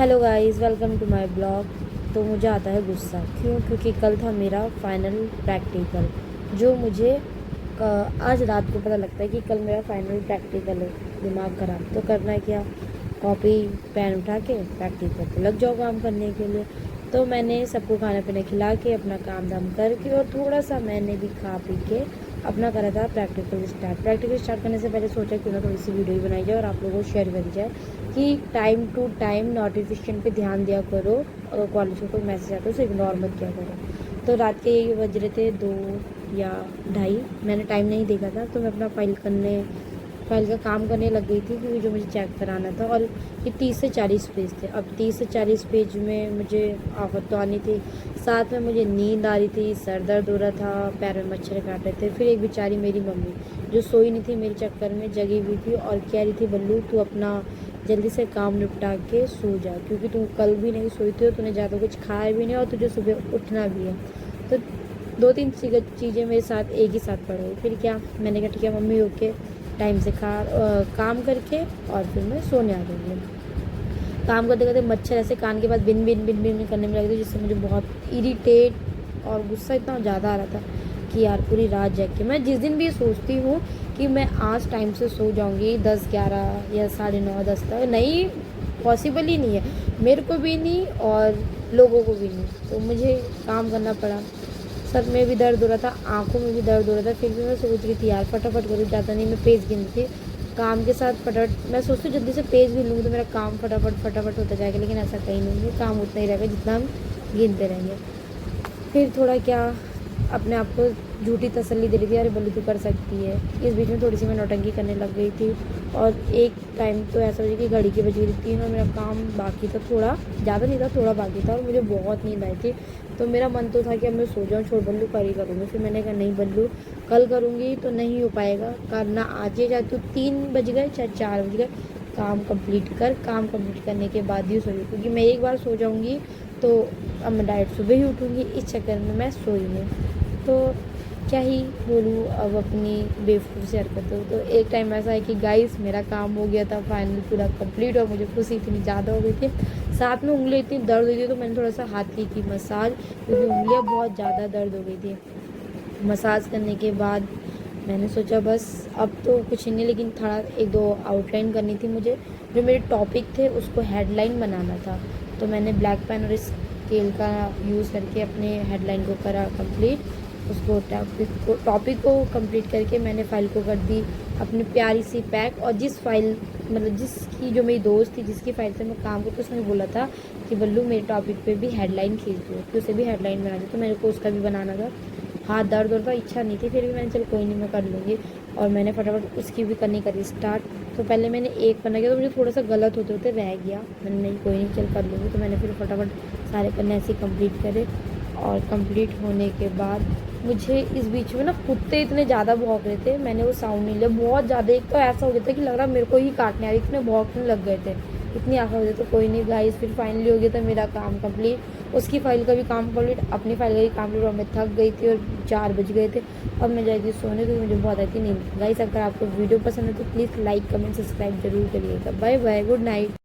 Hello guys, welcome to my blog. तो मुझे आता है गुस्सा क्यों? क्योंकि कल था मेरा फाइनल प्रैक्टिकल, जो मुझे आज रात को पता लगता है कि कल मेरा फाइनल प्रैक्टिकल है। दिमाग ख़राब। तो करना है क्या? कॉपी पेन उठा के प्रैक्टिकल पे लग जाओ काम करने के लिए। तो मैंने सबको खाना पीना खिला के अपना काम धाम करके और थोड़ा सा मैंने भी खा पी के अपना करा था प्रैक्टिकल स्टार्ट करने से पहले सोचा क्यों ना थोड़ी सी वीडियो भी बनाई जाए और आप लोगों को शेयर करी जाए कि टाइम टू टाइम नोटिफिकेशन पे ध्यान दिया करो। अगर कॉलेज में कोई मैसेज आता है तो इग्नोर मत किया करो। तो रात के ये बज रहे थे 2 या 2:30। मैंने टाइम नहीं देखा था तो मैं अपना फाइल का काम करने लग गई थी, क्योंकि जो मुझे चेक कराना था। और ये 30 से 40 पेज थे। अब 30 से 40 पेज में मुझे आफत तो आनी थी, साथ में मुझे नींद आ रही थी, सर दर्द हो रहा था, पैर में मच्छर काट रहे थे। फिर एक बेचारी मेरी मम्मी जो सोई नहीं थी मेरे चक्कर में, जगी हुई थी और कह रही थी बल्लू तू अपना जल्दी से काम निपटा के सो जा, क्योंकि तू कल भी नहीं सोई थी और तूने ज़्यादा कुछ खाया भी नहीं और तुझे सुबह उठना भी है। तो 2-3 चीज़ें मेरे साथ एक ही साथ पड़ गई। फिर क्या, मैंने कहा ठीक है मम्मी, ओके, टाइम से काम करके और फिर मैं सोने आ गई। काम करते करते मच्छर ऐसे कान के पास बिन बिन बिन बिन करने में लगे थे, जिससे मुझे बहुत इरिटेट और गुस्सा इतना ज़्यादा आ रहा था कि यार पूरी रात जग के मैं जिस दिन भी सोचती हूँ कि मैं आज टाइम से सो जाऊँगी 10-11 या 9:30-10 तक, नहीं, पॉसिबल ही नहीं है, मेरे को भी नहीं और लोगों को भी नहीं। तो मुझे काम करना पड़ा। सर में भी दर्द हो रहा था, आंखों में भी दर्द हो रहा था, फिर भी मैं सोच रही थी यार फटाफट करूँ, ज़्यादा नहीं। मैं पेज गिन थी काम के साथ, फटाफट मैं सोचती हूँ जल्दी से पेज गिन लूँगी तो मेरा काम फटाफट होता जाएगा, लेकिन ऐसा कहीं नहीं है, काम उतना ही रहेगा जितना हम गिनते रहेंगे। फिर थोड़ा क्या, अपने आप को झूठी तसल्ली दे रही थी, अरे बल्लू तू कर सकती है। इस बीच में थोड़ी सी मैं नौटंकी करने लग गई थी और एक टाइम तो ऐसा हो गया कि घड़ी की बज गई थी 3 और मेरा काम बाकी था, थोड़ा ज़्यादा नहीं था, थोड़ा बाकी था और मुझे बहुत नींद आई थी। तो मेरा मन तो था कि अब मैं सो जाऊँ, छोड़ बल्लू कल ही करूँगी। फिर मैंने कहा नहीं बल्लू, कल करूँगी तो नहीं हो पाएगा, करना आज ही, चाहे तो 3 बज गए चाहे 4 बज गए, काम कंप्लीट करने के बाद ही सोई, क्योंकि मैं एक बार सो जाऊँगी तो अब मैं डायरेक्ट सुबह ही उठूँगी, इस चक्कर में मैं सोई नहीं। तो क्या ही बोलूँ अब अपनी बेवकूफ़ से हरकतों। तो एक टाइम ऐसा है कि गाइस मेरा काम हो गया था फाइनल पूरा कंप्लीट और मुझे खुशी इतनी ज़्यादा हो गई थी, साथ में उंगली इतनी दर्द हुई थी, तो मैंने थोड़ा सा हाथ की मसाज, क्योंकि उंगलियाँ बहुत ज़्यादा दर्द हो गई थी। मसाज करने के बाद मैंने सोचा बस अब तो कुछ नहीं, लेकिन थोड़ा 1-2 आउटलाइन करनी थी मुझे, जो मेरे टॉपिक थे उसको हेडलाइन बनाना था। तो मैंने ब्लैक पेन और स्केल का यूज़ करके अपने हेडलाइन को करा कंप्लीट। उसको टॉपिक को कंप्लीट करके मैंने फ़ाइल को कर दी अपनी प्यारी सी पैक। और जिस फाइल मतलब जिसकी जो मेरी दोस्त थी जिसकी फ़ाइल से मैं काम करती, उसने बोला था कि बल्लू मेरे टॉपिक पे भी हेडलाइन खींच दो, कि उसे भी हेडलाइन बना दी। तो मेरे को उसका भी बनाना था, हाथ दर्द होता, इच्छा नहीं थी, फिर भी मैंने चल कोई नहीं, मैं कर लूँगी। और मैंने फटाफट उसकी भी करनी करी स्टार्ट। तो पहले मैंने एक पन्ना किया तो मुझे थोड़ा सा गलत होते होते रह गया, मैंने नहीं कोई नहीं चल कर लूँगी। तो मैंने फिर फटाफट सारे पन्ने ऐसे कंप्लीट करे। और कंप्लीट होने के बाद मुझे इस बीच में ना कुत्ते इतने ज़्यादा भौंक रहे थे, मैंने वो साउंड नहीं लिया, बहुत ज़्यादा। एक तो ऐसा हो गया था कि लग रहा मेरे को ही काटने आ रही, इतने भौंकने लग गए थे, इतनी आँखें हो गई। तो कोई नहीं गाइस, फिर फाइनली हो गया था मेरा काम कंप्लीट, उसकी फ़ाइल का भी काम कंप्लीट, अपनी फ़ाइल का भी काम कंप्लीट। और मैं थक गई थी और 4 बज गए थे। अब मैं जाई थी सोने, क्योंकि मुझे बहुत आई थी नींद। गाइस अगर आपको वीडियो पसंद है तो प्लीज़ लाइक कमेंट सब्सक्राइब जरूर करिएगा। Bye bye, good night.